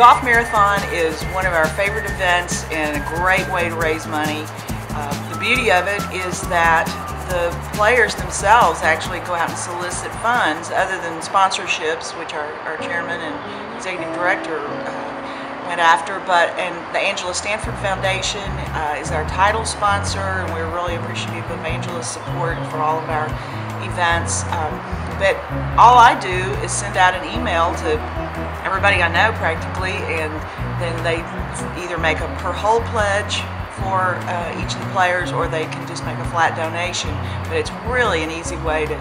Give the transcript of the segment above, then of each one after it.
golf marathon is one of our favorite events and a great way to raise money. The beauty of it is that the players themselves actually go out and solicit funds other than sponsorships, which our chairman and executive director went after, and the Angela Stanford Foundation is our title sponsor, and we're really appreciative of Angela's support for all of our events. But all I do is send out an email to everybody I know practically, and then they either make a per hole pledge for each of the players, or they can just make a flat donation. But it's really an easy way to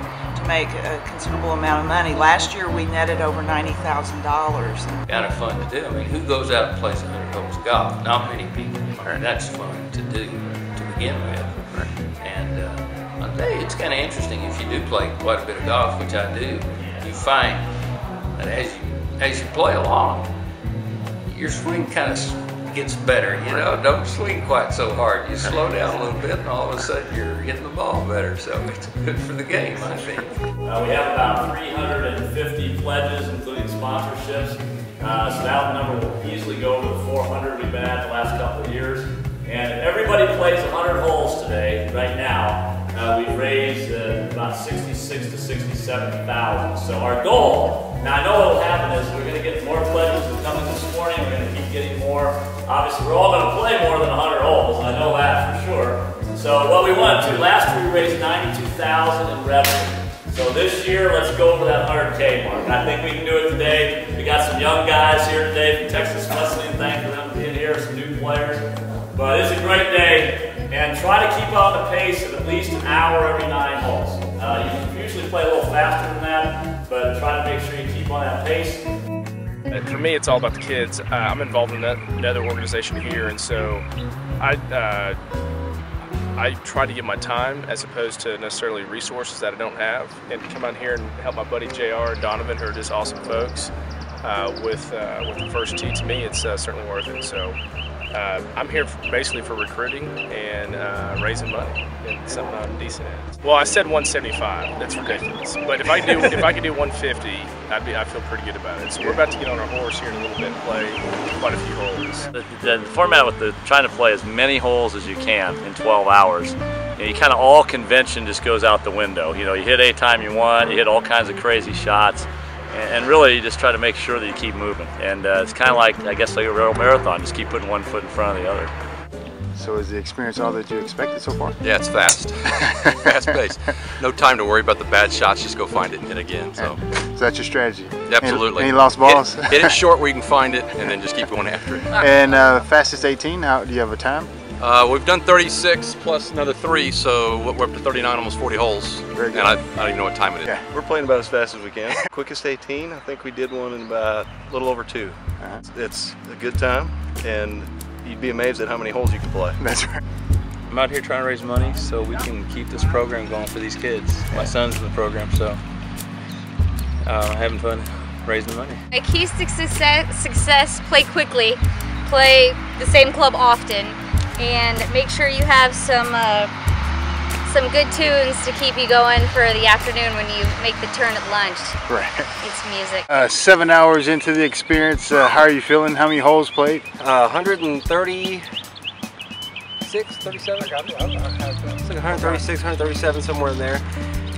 make a considerable amount of money. Last year we netted over $90,000. Kind of fun to do. I mean, who goes out and plays 100 holes of golf? Not many people. And that's fun to do to begin with. And I'll tell you, it's kind of interesting if you do play quite a bit of golf, which I do. You find that as you play along, your swing kind of gets better, you know. Don't swing quite so hard. You slow down a little bit and all of a sudden you're hitting the ball better, so it's good for the game, I think. We have about 350 pledges, including sponsorships, so that number will easily go over the 400 we've been at the last couple of years. And if everybody plays 100 holes today, right now, we've raised about 66 to 67,000. So our goal, now I know what will happen is we're going to get more pledges coming this morning. We're going to keep getting more. Obviously, we're all going to play more than 100 holes. I know that for sure. So what we want to, last year we raised 92,000 in revenue. So this year, let's go over that 100K mark. I think we can do it today. We got some young guys here today from Texas Wesleyan. Thank you for them being here, some new players. But it's a great day, and try to keep on the pace of at least an hour every 9 holes. You can usually play a little faster than that, but try to make sure you keep on that pace. For me, it's all about the kids. I'm involved in another organization here, and so I try to give my time as opposed to necessarily resources that I don't have, and come out here and help my buddy JR and Donovan, who are just awesome folks, with the first tee. To me, it's certainly worth it. So I'm here basically for recruiting and raising money and something I'm decent at. Well, I said 175. That's ridiculous. But if I could do 150, I feel pretty good about it. So we're about to get on our horse here in a little bit and play quite a few holes. The format with trying to play as many holes as you can in 12 hours. You kind of all convention just goes out the window. You know, you hit any time you want. You hit all kinds of crazy shots. And really, you just try to make sure that you keep moving. And it's kind of like, I guess, like a real marathon. Just keep putting one foot in front of the other. So is the experience all that you expected so far? Yeah, it's fast. Fast paced. No time to worry about the bad shots, just go find it and hit again. So that's your strategy? Absolutely. Any lost balls? Hit it short where you can find it, and then just keep going after it. And fastest 18, do you have a time? We've done 36 plus another 3, so we're up to 39, almost 40 holes. Very good. And I don't even know what time it is. Yeah. We're playing about as fast as we can. Quickest 18, I think we did one in about a little over 2. It's a good time, and you'd be amazed at how many holes you can play. That's right. I'm out here trying to raise money so we can keep this program going for these kids. My son's in the program, so having fun raising money. My keys to success, play quickly, play the same club often, and make sure you have some good tunes to keep you going for the afternoon when you make the turn at lunch. Right. It's music. 7 hours into the experience, how are you feeling? How many holes played? 136, 37? It's like 136, 137, somewhere in there.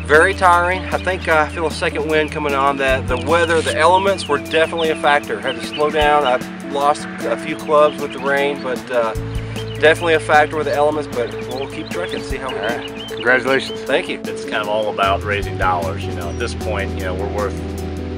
Very tiring. I think I feel a second wind coming on. The weather, the elements were definitely a factor. Had to slow down. I lost a few clubs with the rain, but definitely a factor with the elements, but we'll keep trucking, see how we do. Congratulations. Thank you. It's kind of all about raising dollars. You know, at this point, you know, we're worth,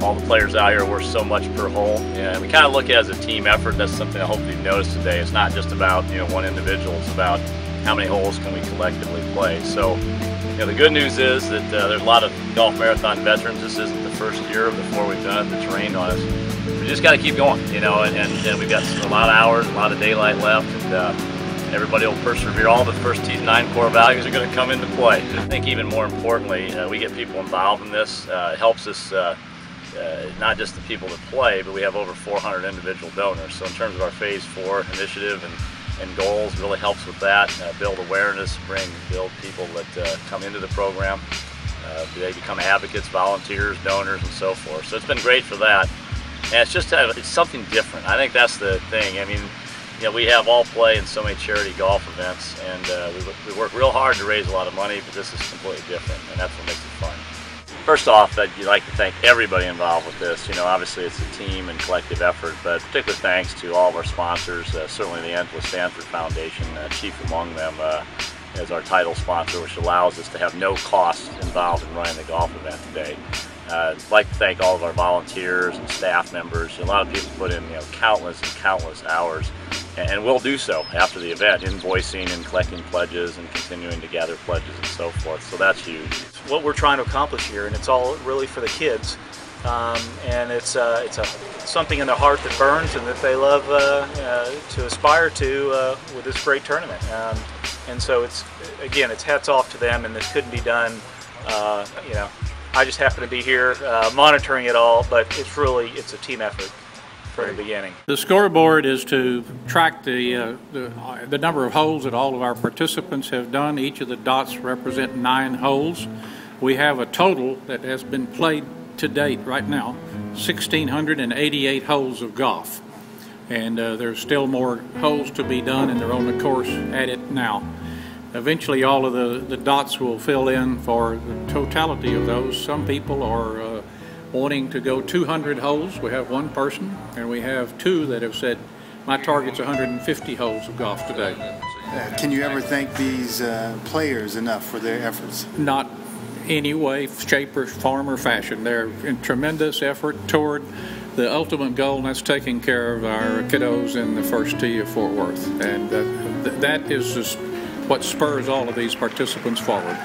all the players out here are worth so much per hole. And we kind of look at it as a team effort. That's something I hope you've noticed today. It's not just about, you know, one individual. It's about how many holes can we collectively play. So, you know, the good news is that there's a lot of golf marathon veterans. This isn't the first year of the 4 we've done it that's rained on us. We just got to keep going, you know, and we've got a lot of hours, a lot of daylight left, and everybody will persevere. All the first 9 core values are going to come into play. I think even more importantly, we get people involved in this. It helps us, not just the people that play, but we have over 400 individual donors. So in terms of our Phase 4 initiative and goals, really helps with that. Build awareness, build people that come into the program. They become advocates, volunteers, donors, and so forth. So it's been great for that. And it's something different. I think that's the thing. I mean, you know, we have all play in so many charity golf events, and we work real hard to raise a lot of money, but this is completely different, and that's what makes it fun. First off, I'd like to thank everybody involved with this. You know, obviously it's a team and collective effort, but particular thanks to all of our sponsors, certainly the Angela Stanford Foundation, chief among them, as our title sponsor, which allows us to have no costs involved in running the golf event today. I'd like to thank all of our volunteers and staff members. A lot of people put in, you know, countless and countless hours, and will do so after the event, invoicing and collecting pledges and continuing to gather pledges and so forth. So that's huge. What we're trying to accomplish here, and it's all really for the kids, and it's something in their heart that burns and that they love to aspire to with this great tournament. And so it's hats off to them, and this couldn't be done. You know, I just happen to be here monitoring it all, but it's a team effort from the beginning. The scoreboard is to track the number of holes that all of our participants have done. Each of the dots represent 9 holes. We have a total that has been played to date right now, 1,688 holes of golf. And there's still more holes to be done, and they're on the course at it now. Eventually all of the dots will fill in for the totality of those. Some people are wanting to go 200 holes. We have one person, and we have 2 that have said, my target's 150 holes of golf today. Can you ever thank these players enough for their efforts? Not any way, shape, or form, or fashion. They're in tremendous effort toward the ultimate goal, and that's taking care of our kiddos in the first tee of Fort Worth. And that is just what spurs all of these participants forward.